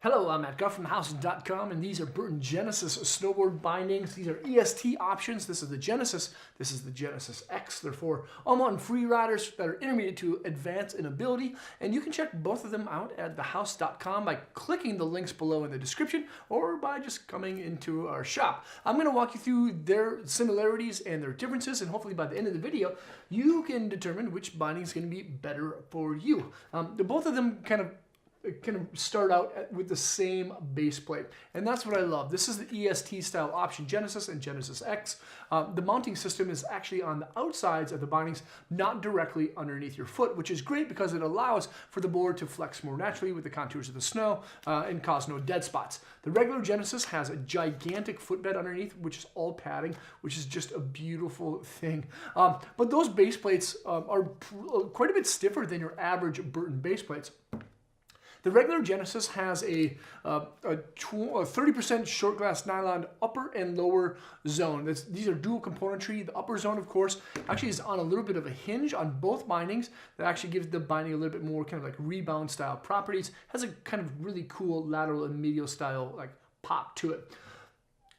Hello, I'm Matt Guff from TheHouse.com, and these are Burton Genesis snowboard bindings. These are EST options. This is the Genesis. This is the Genesis X. They're for all-mountain free riders that are intermediate to advanced in ability, and you can check both of them out at TheHouse.com by clicking the links below in the description or by just coming into our shop. I'm going to walk you through their similarities and their differences, and hopefully by the end of the video, you can determine which binding is going to be better for you. Both of them kind of start out with the same base plate, and that's what I love. This is the EST style option Genesis and Genesis X. The mounting system is actually on the outsides of the bindings, not directly underneath your foot, which is great because it allows for the board to flex more naturally with the contours of the snow and cause no dead spots. The regular Genesis has a gigantic footbed underneath, which is all padding, which is just a beautiful thing. But those base plates are quite a bit stiffer than your average Burton base plates. The regular Genesis has a 30% short glass nylon upper and lower zone. These are dual componentry. The upper zone, of course, actually is on a little bit of a hinge on both bindings. That actually gives the binding a little bit more kind of like rebound style properties. Has a kind of really cool lateral and medial style like pop to it.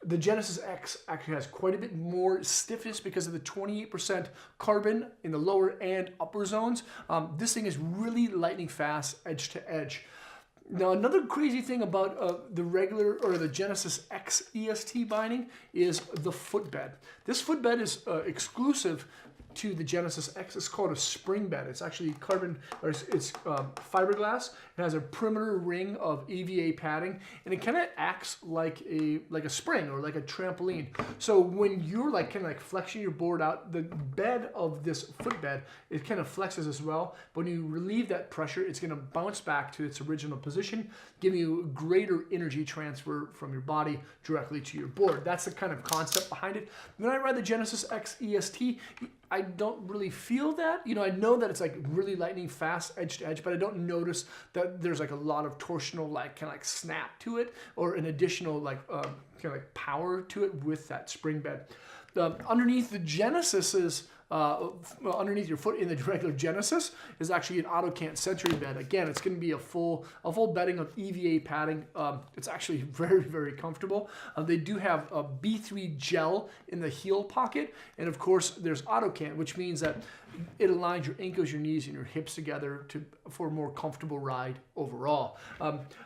The Genesis X actually has quite a bit more stiffness because of the 28% carbon in the lower and upper zones. This thing is really lightning fast edge to edge. Now, another crazy thing about the regular or the Genesis X EST binding is the footbed. This footbed is exclusive to the Genesis X. It's called a spring bed. It's actually carbon, or it's fiberglass. It has a perimeter ring of EVA padding, and it kind of acts like a spring or like a trampoline. So when you're kind of flexing your board out, the bed of this footbed, it kind of flexes as well. But when you relieve that pressure, it's going to bounce back to its original position, giving you greater energy transfer from your body directly to your board. That's the kind of concept behind it. When I ride the Genesis X EST, I don't really feel that. You know, I know that it's like really lightning fast edge to edge, but I don't notice that there's like a lot of torsional kind of snap to it or an additional kind of power to it with that spring bed. Underneath the Genesis's underneath your foot in the regular Genesis is actually an AutoCant Century bed. Again, it's going to be a full bedding of EVA padding. It's actually very, very comfortable. They do have a B3 gel in the heel pocket, and of course there's AutoCant, which means that it aligns your ankles, your knees, and your hips together for a more comfortable ride overall.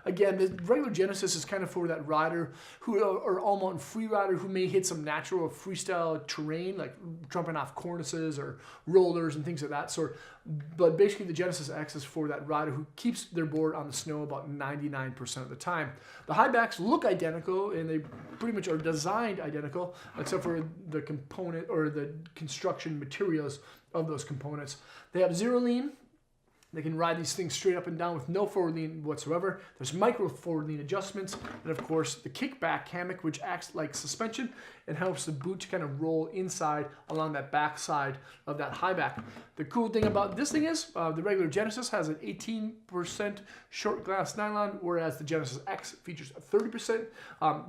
Again, the regular Genesis is kind of for that rider or all-mountain free rider who may hit some natural freestyle terrain, like jumping off cornices or rollers and things of that sort. But basically, the Genesis X is for that rider who keeps their board on the snow about 99% of the time. The high backs look identical, and they pretty much are designed identical, except for the component or the construction materials of those components. They have zero lean. They can ride these things straight up and down with no forward lean whatsoever. There's micro forward lean adjustments, and of course the kickback hammock, which acts like suspension and helps the boot to kind of roll inside along that back side of that high back. The cool thing about this thing is the regular Genesis has an 18% short glass nylon, whereas the Genesis X features a 30%.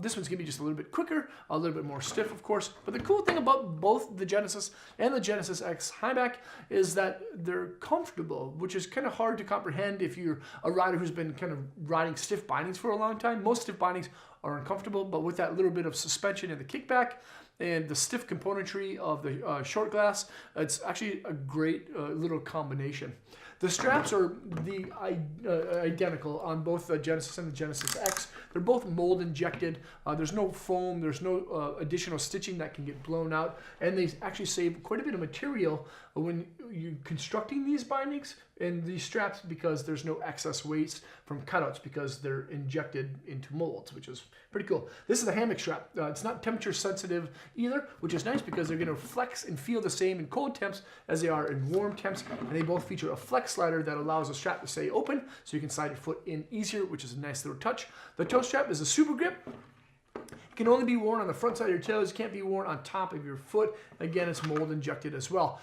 This one's gonna be just a little bit quicker, a little bit more stiff, of course. But the cool thing about both the Genesis and the Genesis X high back is that they're comfortable, which is kind of hard to comprehend if you're a rider who's been kind of riding stiff bindings for a long time. Most stiff bindings are uncomfortable, but with that little bit of suspension in the kickback and the stiff componentry of the short glass, it's actually a great little combination. The straps are identical on both the Genesis and the Genesis X. They're both mold injected. There's no foam. There's no additional stitching that can get blown out. And they actually save quite a bit of material when you're constructing these bindings and these straps because there's no excess waste from cutouts because they're injected into molds, which is pretty cool. This is the hammock strap. It's not temperature sensitive either, which is nice because they're going to flex and feel the same in cold temps as they are in warm temps. And they both feature a flex slider that allows the strap to stay open so you can slide your foot in easier, which is a nice little touch. The toe strap is a super grip. It can only be worn on the front side of your toes. It can't be worn on top of your foot. Again, it's mold injected as well.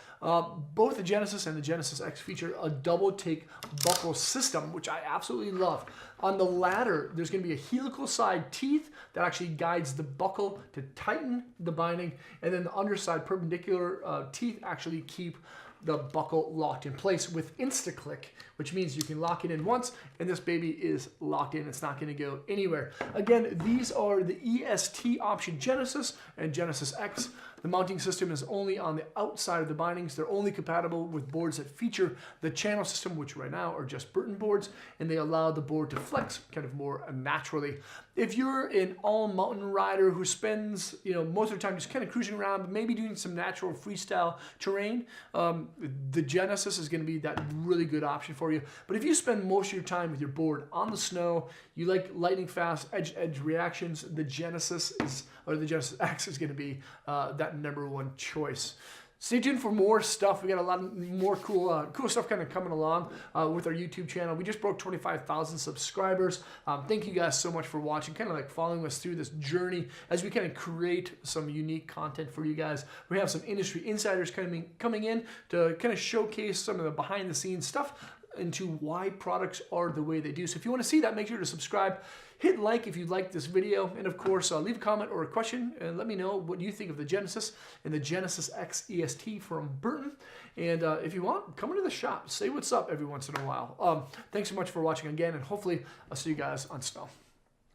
Both the Genesis and the Genesis X feature a double take buckle system, which I absolutely love. On the latter, there's going to be a helical side teeth that actually guides the buckle to tighten the binding, and then the underside perpendicular teeth actually keep the buckle locked in place with InstaClick, which means you can lock it in once, and this baby is locked in. It's not going to go anywhere. Again, these are the EST option Genesis and Genesis X. The mounting system is only on the outside of the bindings. They're only compatible with boards that feature the channel system, which right now are just Burton boards, and they allow the board to flex kind of more naturally. If you're an all mountain rider who spends, most of the time just kind of cruising around, but maybe doing some natural freestyle terrain, the Genesis is going to be that really good option for you. But if you spend most of your time with your board on the snow, you like lightning fast edge reactions, the Genesis X is going to be that #1 choice. Stay tuned for more stuff. We got a lot more cool stuff kind of coming along with our YouTube channel. We just broke 25,000 subscribers. Thank you guys so much for watching, kind of like following us through this journey as we kind of create some unique content for you guys. We have some industry insiders coming in to kind of showcase some of the behind the scenes stuff into why products are the way they do. So if you want to see that, make sure to subscribe. Hit like if you liked this video, and of course, leave a comment or a question and let me know what you think of the Genesis and the Genesis X EST from Burton. And if you want, come into the shop, say what's up every once in a while. Thanks so much for watching again, and hopefully I'll see you guys on snow.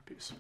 Peace.